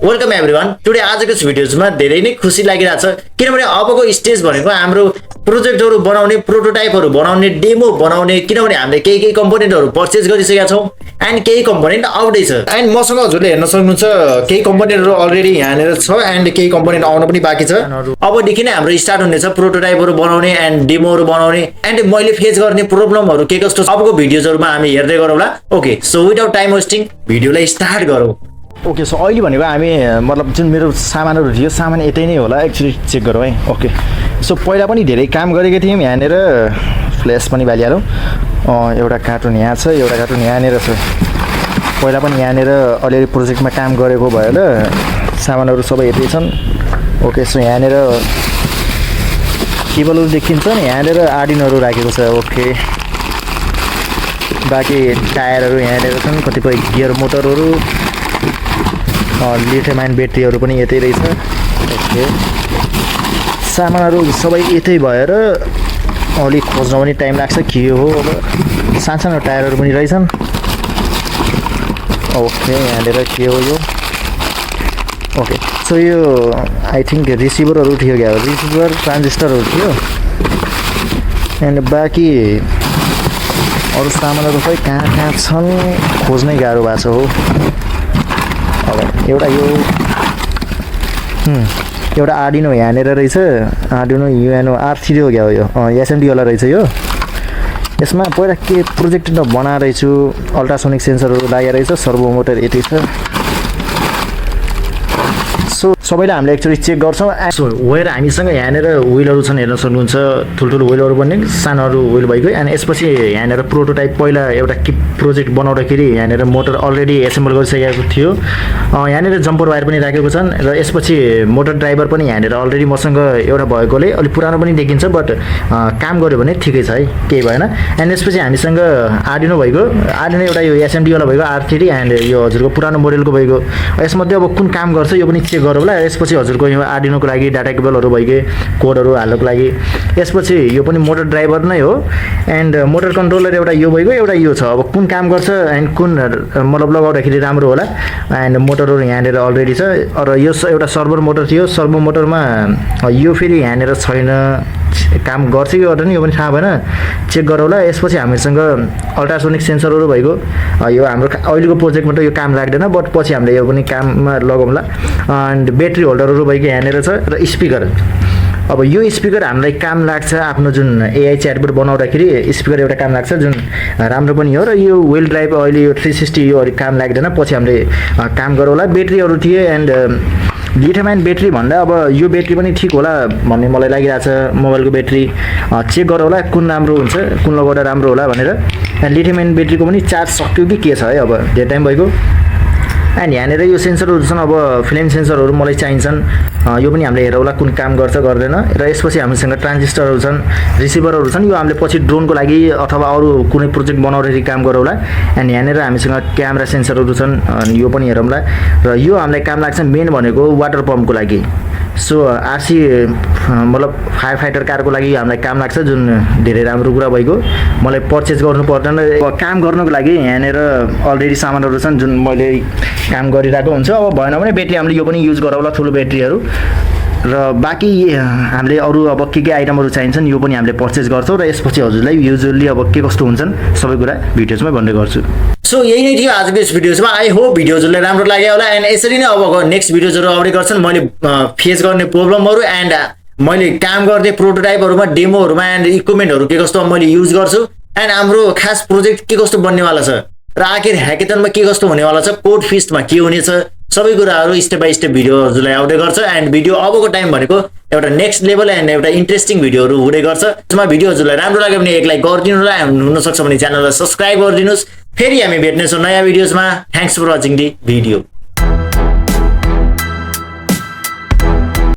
Welcome everyone. Today आजको भिडियोमा धेरै नै खुसी लागिरहेछ किनभने अबको स्टेज भनेको हाम्रो प्रोजेक्टहरु बनाउने, प्रोटोटाइपहरु बनाउने, डेमो बनाउने। किनभने हामीले केही कम्पोनेन्टहरु पर्चेज गरिसकेका छौं एन्ड केही कम्पोनेन्ट आउँदै छ एन्ड मसँग हजुरले हेर्न सक्नुहुन्छ केही कम्पोनेन्टहरु अलरेडी यहाँनेर छ एन्ड केही कम्पोनेन्ट आउन पनि बाँकी छ। अबदेखि नै हाम्रो स्टार्ट हुनेछ प्रोटोटाइपहरु बनाउने एन्ड डेमोहरु बनाउने एन्ड मैले फेस गर्ने प्रब्लमहरु के कस्तो छ अबको भिडियोजहरुमा हामी हेर्दै गरौँला। Okay, so without time wasting भिडियोलाई स्टार्ट गरौँ। ओके, सो अहिले भनेको हामी मतलब जुन मेरो सामानहरु थियो सामान यतै नै होला, एकचोटी चेक गरौँ है। ओके, सो पहिला पनि धेरै काम गरेको थियौँ यहाँनेर, फ्ल्यास पनि बालिहालौँ। एउटा कार्टुन यहाँ छ, एउटा कार्टुन यहाँनेर छ। पहिला पनि यहाँनेर अलिअलि प्रोजेक्टमा काम गरेको भएर सामानहरु सबै यतै छन्। ओके, सो यहाँनेर केबलहरु देखिन्छ नि, यहाँनेर आर्डिनोहरु राखेको छ। ओके, बाँकी टायरहरु यहाँनेर छन्, कतिपय गियर मोटरहरु, लिथियम आयन ब्याट्रीहरु पनि यतै रहेछ। ओके, सामानहरु सबै यतै भएर अलि खोज्न पनि टाइम लाग्छ के हो। अब सानो टायरहरु पनि रहेछन्। ओके, यहाँनिर के हो यो? ओके, सो यो आई थिंक रिसिभरहरु थियो क्या, रिसिभर ट्रान्जिस्टरहरु थियो एन्ड बाँकी अरु सामानहरु खै कहाँ छन् खोज्नै गाह्रो भएको छ हो। अब एउटा यो एउटा आर्डिनो यहाँनेर रहेछ, आर्डिनो युएनओ R3 हो क्या हो यो, एसएमडी वाला रहेछ यो। यसमा पहिला के प्रोजेक्ट बनाएर रहेछु, अल्ट्रासोनिक सेन्सरहरु लागेको रहेछ, सर्भो मोटर यतै छ। सो सबैलाई हामीले एक्चुअली चेक गर्छौं। सो वेयर हामीसँग यहाँनेर व्हीलहरु छन्, हेर्न सक्नुहुन्छ, ठुल्ठुलो व्हीलहरु पनि सानोहरु व्हील भइगयो एन्ड यसपछि यहाँनेर प्रोटोटाइप पहिला एउटा के प्रोजेक्ट बनाउँदाखेरि यहाँनेर मोटर अलरेडी एसेम्बल गरिसकेको थियो। यहाँनेर जम्पर वायर पनि राखेको छन् र यसपछि मोटर ड्राइभर पनि यहाँनेर अलरेडी मसँग एउटा भएकोले अलि पुरानो पनि देखिन्छ, बट काम गर्यो भने ठिकै छ है, केही भएन। एन्ड यसपछि हामीसँग आर्डिनो भइगयो, आर्डिनो एउटा यो एसएमडी वाला भइगयो R3 एन्ड यो हजुरको पुरानो मोडलको भइगयो। यसमध्ये अब कुन काम गर्छ यो पनि चेक गरौँला। यसपछि हजुरको यो आर्डिनोको लागि डाटा केबलहरु भइगए, कोडहरु हाल्नको लागि। यसपछि यो पनि मोटर ड्राइभर नै हो एन्ड मोटर कन्ट्रोलर एउटा यो भइगयो, एउटा यो छ। अब कुन काम गर्छ एन्ड कुन मतलब लगाउँदाखेरि राम्रो होला एन्ड मोटरहरु यहाँनेर अलरेडी छ। र यो एउटा सर्भर मोटर थियो, सर्भो मोटरमा यो फेरि यहाँनेर छैन, काम गर्छ कि गर्दैन यो पनि थाहा भएन, चेक गरौँला। यसपछि हामीसँग अल्ट्रासोनिक सेन्सरहरु भइगयो। यो हाम्रो अहिलेको प्रोजेक्टमा त यो काम लाग्दैन, बट पछि हामीले यो पनि काममा लगाउँला। एन्ड ब्याट्री होल्डरहरु भइगयो यहाँनेर छ र स्पिकर। अब यो स्पिकर हामीलाई काम लाग्छ आफ्नो जुन एआई च्याटबोट बनाउँदाखेरि स्पिकर एउटा काम लाग्छ जुन राम्रो पनि हो। र यो व्हील ड्राइभ अहिले यो 360 यो काम लाग्दैन, पछि हामीले काम गरौँला। ब्याट्रीहरु थिए एन्ड लिथियम आयन ब्याट्री भन्दा अब यो ब्याट्री पनि ठिक होला भन्ने मलाई लागिरहेछ। मोबाइलको ब्याट्री चेक गरौँला कुन राम्रो हुन्छ, कुन लगाउँदा राम्रो होला भनेर। एन्ड लिथियम आयन ब्याट्रीको पनि चार्ज सक्यो कि के छ है, अब धेरै टाइम भइगयो। एन्ड यहाँनेर यो सेन्सरहरु छन्, अब फ्लेम सेन्सरहरु मलाई चाहिन्छन्, यो पनि हामीले हेरौँला कुन काम गर्छ गर्दैन। र यसपछि हामीसँग ट्रान्जिस्टरहरु छन्, रिसिभरहरु छन्, यो हामीले पछि ड्रोनको लागि अथवा अरु कुनै प्रोजेक्ट बनाउँदाखेरि काम गरौँला। एन्ड यहाँनेर हामीसँग क्यामेरा सेन्सरहरु छन्, यो पनि हेरौँला। र यो हामीलाई काम लाग्छ मेन भनेको वाटर पम्पको लागि। सो आरसी मतलब फायर फाइटर कारको लागि हामीलाई काम लाग्छ, जुन धेरै राम्रो कुरा भइगयो। मलाई पर्चेज गर्नु पर्दैन, काम गर्नको लागि यहाँनेर अलरेडी सामानहरु छन् जुन मैले काम गरिरहेको हुन्छ। अब भएन भने ब्याट्री हामीले यो पनि युज गरौँला, ठुलो ब्याट्रीहरु। र बाँकी हामीले अरु अब के आइटमहरु चाहिन्छन् यो पनि हामीले पर्चेज गर्छौं। र यसपछि हजुरलाई युजुअली अब के कस्तो हुन्छन् सबै कुरा भिडियोजमा भन्ने गर्छु। सो यही नै थियो आजको यस भिडियोमा। आई होप भिडियो हजुरलाई राम्रो लाग्यो होला एन्ड यसरी नै अब नेक्स्ट भिडियोजहरु आउने गर्छन्। मैले फेस गर्ने प्रब्लमहरु एन्ड मैले काम गर्ने प्रोटोटाइपहरुमा, डेमोहरुमा एन्ड इक्विपमेन्टहरु के कस्तो मैले युज गर्छु एन्ड हाम्रो खास प्रोजेक्ट के कस्तो बन्नेवाला छ र आखिर ह्याकेथनमा के कस्तो हुनेवाला छ, कोड फिस्टमा के हुनेछ, सबै कुराहरु स्टेप बाइ स्टेप भिडियो हजुरलाई आउँदै गर्छ। एन्ड भिडियो अबको टाइम भनेको एउटा नेक्स्ट लेभल एन्ड एउटा इन्ट्रेस्टिङ भिडियोहरु हुँदै गर्छ। त्यसमा भिडियो हजुरलाई राम्रो लाग्यो भने एक लाइक गरिदिनु होला, हुन सक्छ भने च्यानललाई सब्स्क्राइब गरिदिनुस्। फेरि हामी भेट्नेछौं नयाँ भिडियोजमा। Thanks for watching the video.